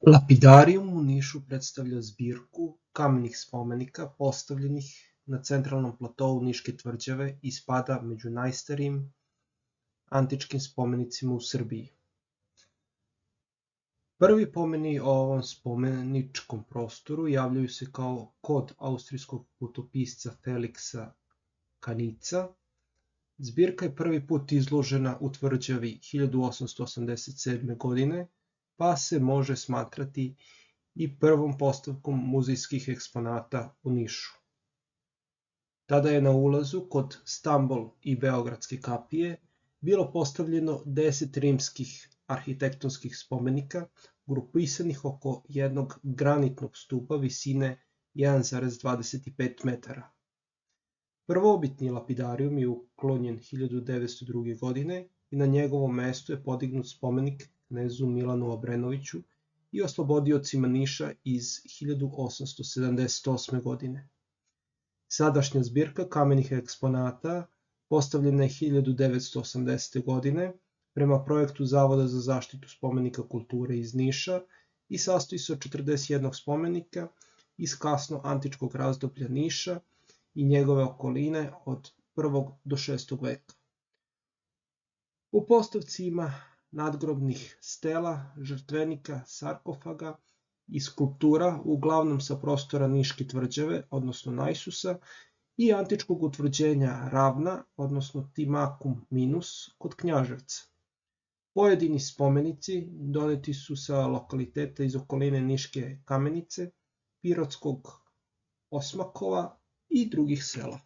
Lapidarijum u Nišu predstavlja zbirku kamenih spomenika postavljenih na centralnom platou Niške tvrđave i spada među najstarijim antičkim spomenicima u Srbiji. Prvi pomeni o ovom spomeničkom prostoru javljaju se kao kod austrijskog putopisca Feliksa Kanica. Zbirka je prvi put izložena u tvrđavi 1887. godine, pa se može smatrati i prvom postavkom muzejskih eksponata u Nišu. Tada je na ulazu kod Stambol i Beogradske kapije bilo postavljeno 10 rimskih arhitektonskih spomenika, grupisanih oko jednog granitnog stupa visine 1,25 metara. Prvobitni lapidarijum je uklonjen 1902. godine i na njegovom mestu je podignut spomenik knezu Milanu Obrenoviću i oslobodiocima Niša iz 1878. godine. Sadašnja zbirka kamenih eksponata postavljena je 1980. godine prema projektu Zavoda za zaštitu spomenika kulture iz Niša i sastoji se od 41 spomenika iz kasno antičkog razdoblja Niša i njegove okoline od 1. do 6. veka. U postavci ima nadgrobnih stela, žrtvenika, sarkofaga i skulptura, uglavnom sa prostora Niške tvrđave, odnosno Najsusa, i antičkog utvrđenja Ravna, odnosno Timacum Minus, kod Knjaževca. Pojedini spomenici doneti su sa lokaliteta iz okoline Niške Kamenice, Pirotskog Osmakova i drugih sela.